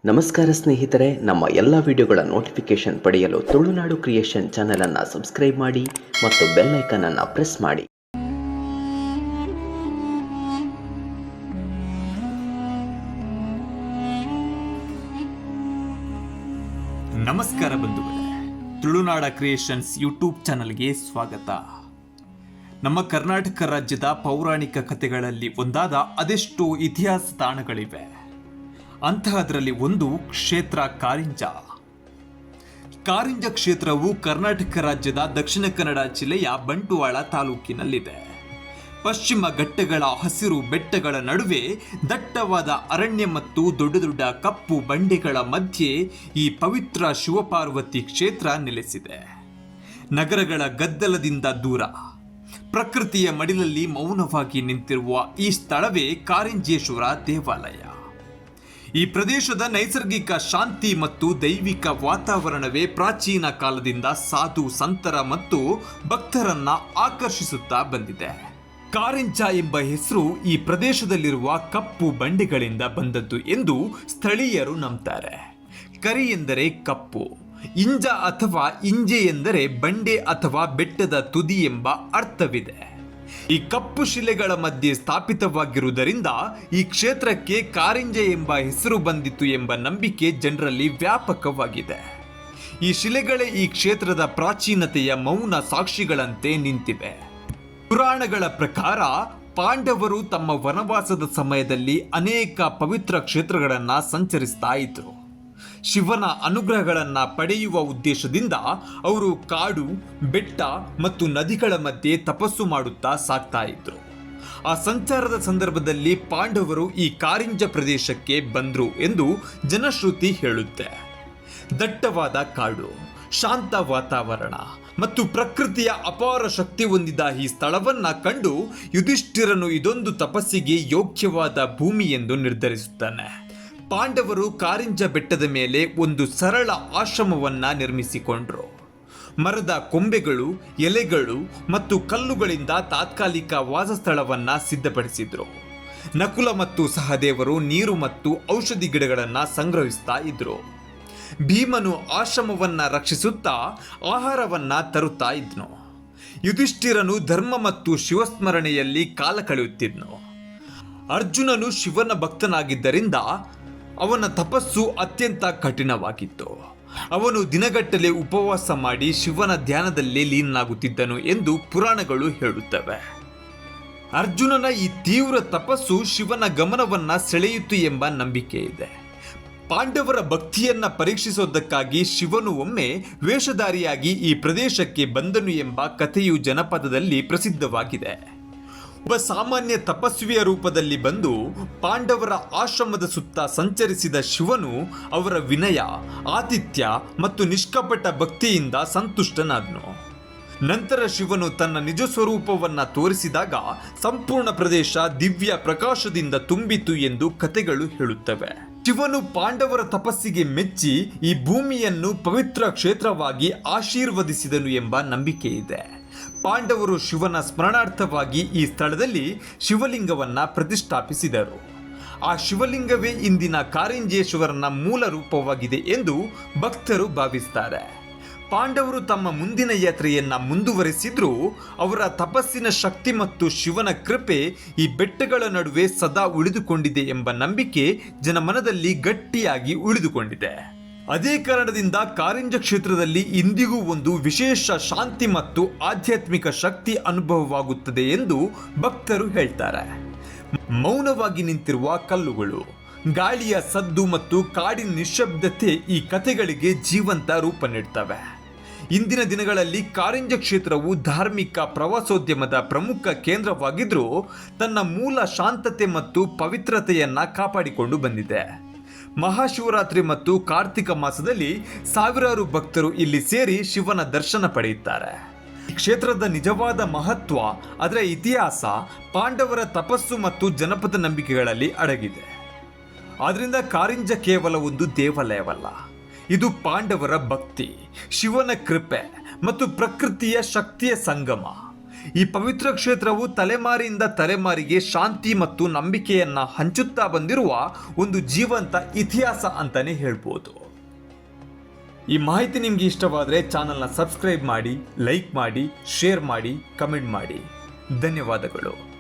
ನಮಸ್ಕಾರ ಸ್ನೇಹಿತರೆ, ನಮ್ಮ ಎಲ್ಲ ವಿಡಿಯೋಗಳ ನೋಟಿಫಿಕೇಶನ್ ಪಡೆಯಲು ತುಳುನಾಡು ಕ್ರಿಯೇಷನ್ ಚಾನೆಲನ್ನು ಸಬ್ಸ್ಕ್ರೈಬ್ ಮಾಡಿ ಮತ್ತು ಬೆಲ್ ಐಕಾನ್ ಅನ್ನು ಪ್ರೆಸ್ ಮಾಡಿ. ನಮಸ್ಕಾರ ಬಂಧುಗಳೇ, ತುಳುನಾಡ ಕ್ರಿಯೇಷನ್ಸ್ ಯೂಟ್ಯೂಬ್ ಚಾನಲ್ಗೆ ಸ್ವಾಗತ. ನಮ್ಮ ಕರ್ನಾಟಕ ರಾಜ್ಯದ ಪೌರಾಣಿಕ ಕಥೆಗಳಲ್ಲಿ ಒಂದಾದ ಅದೆಷ್ಟೋ ಇತಿಹಾಸ ತಾಣಗಳಿವೆ. ಅಂತಹದರಲ್ಲಿ ಒಂದು ಕ್ಷೇತ್ರ ಕಾರಿಂಜ. ಕಾರಿಂಜ ಕ್ಷೇತ್ರವು ಕರ್ನಾಟಕ ರಾಜ್ಯದ ದಕ್ಷಿಣ ಕನ್ನಡ ಜಿಲ್ಲೆಯ ಬಂಟ್ವಾಳ ತಾಲೂಕಿನಲ್ಲಿದೆ. ಪಶ್ಚಿಮ ಘಟ್ಟಗಳ ಹಸಿರು ಬೆಟ್ಟಗಳ ನಡುವೆ ದಟ್ಟವಾದ ಅರಣ್ಯ ಮತ್ತು ದೊಡ್ಡ ದೊಡ್ಡ ಕಪ್ಪು ಬಂಡೆಗಳ ಮಧ್ಯೆ ಈ ಪವಿತ್ರ ಶಿವಪಾರ್ವತಿ ಕ್ಷೇತ್ರ ನೆಲೆಸಿದೆ. ನಗರಗಳ ಗದ್ದಲದಿಂದ ದೂರ, ಪ್ರಕೃತಿಯ ಮಡಿಲಲ್ಲಿ ಮೌನವಾಗಿ ನಿಂತಿರುವ ಈ ಸ್ಥಳವೇ ಕಾರಿಂಜೇಶ್ವರ ದೇವಾಲಯ. ಈ ಪ್ರದೇಶದ ನೈಸರ್ಗಿಕ ಶಾಂತಿ ಮತ್ತು ದೈವಿಕ ವಾತಾವರಣವೇ ಪ್ರಾಚೀನ ಕಾಲದಿಂದ ಸಾಧು ಸಂತರ ಮತ್ತು ಭಕ್ತರನ್ನ ಆಕರ್ಷಿಸುತ್ತಾ ಬಂದಿದೆ. ಕಾರಿಂಜ ಎಂಬ ಹೆಸರು ಈ ಪ್ರದೇಶದಲ್ಲಿರುವ ಕಪ್ಪು ಬಂಡೆಗಳಿಂದ ಬಂದದ್ದು ಎಂದು ಸ್ಥಳೀಯರು ನಂಬ್ತಾರೆ. ಕರಿ ಎಂದರೆ ಕಪ್ಪು, ಇಂಜ ಅಥವಾ ಇಂಜೆ ಎಂದರೆ ಬಂಡೆ ಅಥವಾ ಬೆಟ್ಟದ ತುದಿ ಎಂಬ ಅರ್ಥವಿದೆ. ಈ ಕಪ್ಪು ಶಿಲೆಗಳ ಮಧ್ಯೆ ಸ್ಥಾಪಿತವಾಗಿರುವುದರಿಂದ ಈ ಕ್ಷೇತ್ರಕ್ಕೆ ಕಾರಿಂಜ ಎಂಬ ಹೆಸರು ಬಂದಿತು ಎಂಬ ನಂಬಿಕೆ ಜನರಲ್ಲಿ ವ್ಯಾಪಕವಾಗಿದೆ. ಈ ಶಿಲೆಗಳೇ ಈ ಕ್ಷೇತ್ರದ ಪ್ರಾಚೀನತೆಯ ಮೌನ ಸಾಕ್ಷಿಗಳಂತೆ ನಿಂತಿವೆ. ಪುರಾಣಗಳ ಪ್ರಕಾರ ಪಾಂಡವರು ತಮ್ಮ ವನವಾಸದ ಸಮಯದಲ್ಲಿ ಅನೇಕ ಪವಿತ್ರ ಕ್ಷೇತ್ರಗಳನ್ನು ಸಂಚರಿಸ್ತಾ ಇದ್ರು. ಶಿವನ ಅನುಗ್ರಹಗಳನ್ನ ಪಡೆಯುವ ಉದ್ದೇಶದಿಂದ ಅವರು ಕಾಡು, ಬೆಟ್ಟ ಮತ್ತು ನದಿಗಳ ಮಧ್ಯೆ ತಪಸ್ಸು ಮಾಡುತ್ತಾ ಸಾಗ್ತಾ ಇದ್ರು. ಆ ಸಂಚಾರದ ಸಂದರ್ಭದಲ್ಲಿ ಪಾಂಡವರು ಈ ಕಾರಿಂಜ ಪ್ರದೇಶಕ್ಕೆ ಬಂದ್ರು ಎಂದು ಜನಶ್ರುತಿ ಹೇಳುತ್ತೆ. ದಟ್ಟವಾದ ಕಾಡು, ಶಾಂತ ವಾತಾವರಣ ಮತ್ತು ಪ್ರಕೃತಿಯ ಅಪಾರ ಶಕ್ತಿ ಹೊಂದಿದ ಈ ಸ್ಥಳವನ್ನ ಕಂಡು ಯುಧಿಷ್ಠಿರನು ಇದೊಂದು ತಪಸ್ಸಿಗೆ ಯೋಗ್ಯವಾದ ಭೂಮಿ ಎಂದು ನಿರ್ಧರಿಸುತ್ತಾನೆ. ಪಾಂಡವರು ಕಾರಿಂಜ ಬೆಟ್ಟದ ಮೇಲೆ ಒಂದು ಸರಳ ಆಶ್ರಮವನ್ನ ನಿರ್ಮಿಸಿಕೊಂಡ್ರು. ಮರದ ಕೊಂಬೆಗಳು, ಎಲೆಗಳು ಮತ್ತು ಕಲ್ಲುಗಳಿಂದ ತಾತ್ಕಾಲಿಕ ವಾಸಸ್ಥಳವನ್ನ ಸಿದ್ಧಪಡಿಸಿದ್ರು. ನಕುಲ ಮತ್ತು ಸಹದೇವರು ನೀರು ಮತ್ತು ಔಷಧಿ ಗಿಡಗಳನ್ನ ಸಂಗ್ರಹಿಸ್ತಾ ಇದ್ರು. ಭೀಮನು ಆಶ್ರಮವನ್ನ ರಕ್ಷಿಸುತ್ತಾ ಆಹಾರವನ್ನ ತರುತ್ತಾ ಇದ್ನು. ಯುಧಿಷ್ಠಿರನು ಧರ್ಮ ಮತ್ತು ಶಿವಸ್ಮರಣೆಯಲ್ಲಿ ಕಾಲ ಕಳೆಯುತ್ತಿದ್ನು. ಅರ್ಜುನನು ಶಿವನ ಭಕ್ತನಾಗಿದ್ದರಿಂದ ಅವನ ತಪಸ್ಸು ಅತ್ಯಂತ ಕಠಿಣವಾಗಿತ್ತು. ಅವನು ದಿನಗಟ್ಟಲೆ ಉಪವಾಸ ಮಾಡಿ ಶಿವನ ಧ್ಯಾನದಲ್ಲಿ ಲೀನನಾಗುತ್ತಿದ್ದನು ಎಂದು ಪುರಾಣಗಳು ಹೇಳುತ್ತವೆ. ಅರ್ಜುನನ ಈ ತೀವ್ರ ತಪಸ್ಸು ಶಿವನ ಗಮನವನ್ನ ಸೆಳೆಯಿತು ಎಂಬ ನಂಬಿಕೆ ಇದೆ. ಪಾಂಡವರ ಭಕ್ತಿಯನ್ನ ಪರೀಕ್ಷಿಸೋದಕ್ಕಾಗಿ ಶಿವನು ಒಮ್ಮೆ ವೇಷಧಾರಿಯಾಗಿ ಈ ಪ್ರದೇಶಕ್ಕೆ ಬಂದನು ಎಂಬ ಕಥೆಯು ಜನಪದದಲ್ಲಿ ಪ್ರಸಿದ್ಧವಾಗಿದೆ. ಒಬ್ಬ ಸಾಮಾನ್ಯ ತಪಸ್ವಿಯ ರೂಪದಲ್ಲಿ ಬಂದು ಪಾಂಡವರ ಆಶ್ರಮದ ಸುತ್ತ ಸಂಚರಿಸಿದ ಶಿವನು ಅವರ ವಿನಯ, ಆತಿಥ್ಯ ಮತ್ತು ನಿಷ್ಕಪಟ ಭಕ್ತಿಯಿಂದ ಸಂತುಷ್ಟನಾದನು. ನಂತರ ಶಿವನು ತನ್ನ ನಿಜ ಸ್ವರೂಪವನ್ನ ತೋರಿಸಿದಾಗ ಸಂಪೂರ್ಣ ಪ್ರದೇಶ ದಿವ್ಯ ಪ್ರಕಾಶದಿಂದ ತುಂಬಿತು ಎಂದು ಕಥೆಗಳು ಹೇಳುತ್ತವೆ. ಶಿವನು ಪಾಂಡವರ ತಪಸ್ಸಿಗೆ ಮೆಚ್ಚಿ ಈ ಭೂಮಿಯನ್ನು ಪವಿತ್ರ ಕ್ಷೇತ್ರವಾಗಿ ಆಶೀರ್ವದಿಸಿದನು ಎಂಬ ನಂಬಿಕೆ ಇದೆ. ಪಾಂಡವರು ಶಿವನ ಸ್ಮರಣಾರ್ಥವಾಗಿ ಈ ಸ್ಥಳದಲ್ಲಿ ಶಿವಲಿಂಗವನ್ನ ಪ್ರತಿಷ್ಠಾಪಿಸಿದರು. ಆ ಶಿವಲಿಂಗವೇ ಇಂದಿನ ಕಾರಿಂಜೇಶ್ವರನ ಮೂಲ ರೂಪವಾಗಿದೆ ಎಂದು ಭಕ್ತರು ಭಾವಿಸುತ್ತಾರೆ. ಪಾಂಡವರು ತಮ್ಮ ಮುಂದಿನ ಯಾತ್ರೆಯನ್ನ ಮುಂದುವರೆಸಿದ್ರು ಅವರ ತಪಸ್ಸಿನ ಶಕ್ತಿ ಮತ್ತು ಶಿವನ ಕೃಪೆ ಈ ಬೆಟ್ಟಗಳ ನಡುವೆ ಸದಾ ಉಳಿದುಕೊಂಡಿದೆ ಎಂಬ ನಂಬಿಕೆ ಜನಮನದಲ್ಲಿ ಗಟ್ಟಿಯಾಗಿ ಉಳಿದುಕೊಂಡಿದೆ. ಅದೇ ಕಾರಣದಿಂದ ಕಾರಿಂಜ ಕ್ಷೇತ್ರದಲ್ಲಿ ಇಂದಿಗೂ ಒಂದು ವಿಶೇಷ ಶಾಂತಿ ಮತ್ತು ಆಧ್ಯಾತ್ಮಿಕ ಶಕ್ತಿ ಅನುಭವವಾಗುತ್ತದೆ ಎಂದು ಭಕ್ತರು ಹೇಳ್ತಾರೆ. ಮೌನವಾಗಿ ನಿಂತಿರುವ ಕಲ್ಲುಗಳು, ಗಾಳಿಯ ಸದ್ದು ಮತ್ತು ಕಾಡಿನ ನಿಶ್ಶಬ್ದತೆ ಈ ಕಥೆಗಳಿಗೆ ಜೀವಂತ ರೂಪ ನೀಡ್ತವೆ. ಇಂದಿನ ದಿನಗಳಲ್ಲಿ ಕಾರಿಂಜ ಕ್ಷೇತ್ರವು ಧಾರ್ಮಿಕ ಪ್ರವಾಸೋದ್ಯಮದ ಪ್ರಮುಖ ಕೇಂದ್ರವಾಗಿದ್ರೂ ತನ್ನ ಮೂಲ ಶಾಂತತೆ ಮತ್ತು ಪವಿತ್ರತೆಯನ್ನ ಕಾಪಾಡಿಕೊಂಡು ಬಂದಿದೆ. ಮಹಾಶಿವರಾತ್ರಿ ಮತ್ತು ಕಾರ್ತಿಕ ಮಾಸದಲ್ಲಿ ಸಾವಿರಾರು ಭಕ್ತರು ಇಲ್ಲಿ ಸೇರಿ ಶಿವನ ದರ್ಶನ ಪಡೆಯುತ್ತಾರೆ. ಈ ಕ್ಷೇತ್ರದ ನಿಜವಾದ ಮಹತ್ವ ಅದರ ಇತಿಹಾಸ, ಪಾಂಡವರ ತಪಸ್ಸು ಮತ್ತು ಜನಪದ ನಂಬಿಕೆಗಳಲ್ಲಿ ಅಡಗಿದೆ. ಆದ್ರಿಂದ ಕಾರಿಂಜ ಕೇವಲ ಒಂದು ದೇವಾಲಯವಲ್ಲ, ಇದು ಪಾಂಡವರ ಭಕ್ತಿ, ಶಿವನ ಕೃಪೆ ಮತ್ತು ಪ್ರಕೃತಿಯ ಶಕ್ತಿಯ ಸಂಗಮ. ಈ ಪವಿತ್ರ ಕ್ಷೇತ್ರವು ತಲೆಮಾರಿಯಿಂದ ತಲೆಮಾರಿಗೆ ಶಾಂತಿ ಮತ್ತು ನಂಬಿಕೆಯನ್ನ ಹಂಚುತ್ತಾ ಬಂದಿರುವ ಒಂದು ಜೀವಂತ ಇತಿಹಾಸ ಅಂತಾನೆ ಹೇಳ್ಬೋದು. ಈ ಮಾಹಿತಿ ನಿಮ್ಗೆ ಇಷ್ಟವಾದರೆ ಚಾನಲ್ನ ಸಬ್ಸ್ಕ್ರೈಬ್ ಮಾಡಿ, ಲೈಕ್ ಮಾಡಿ, ಶೇರ್ ಮಾಡಿ, ಕಮೆಂಟ್ ಮಾಡಿ. ಧನ್ಯವಾದಗಳು.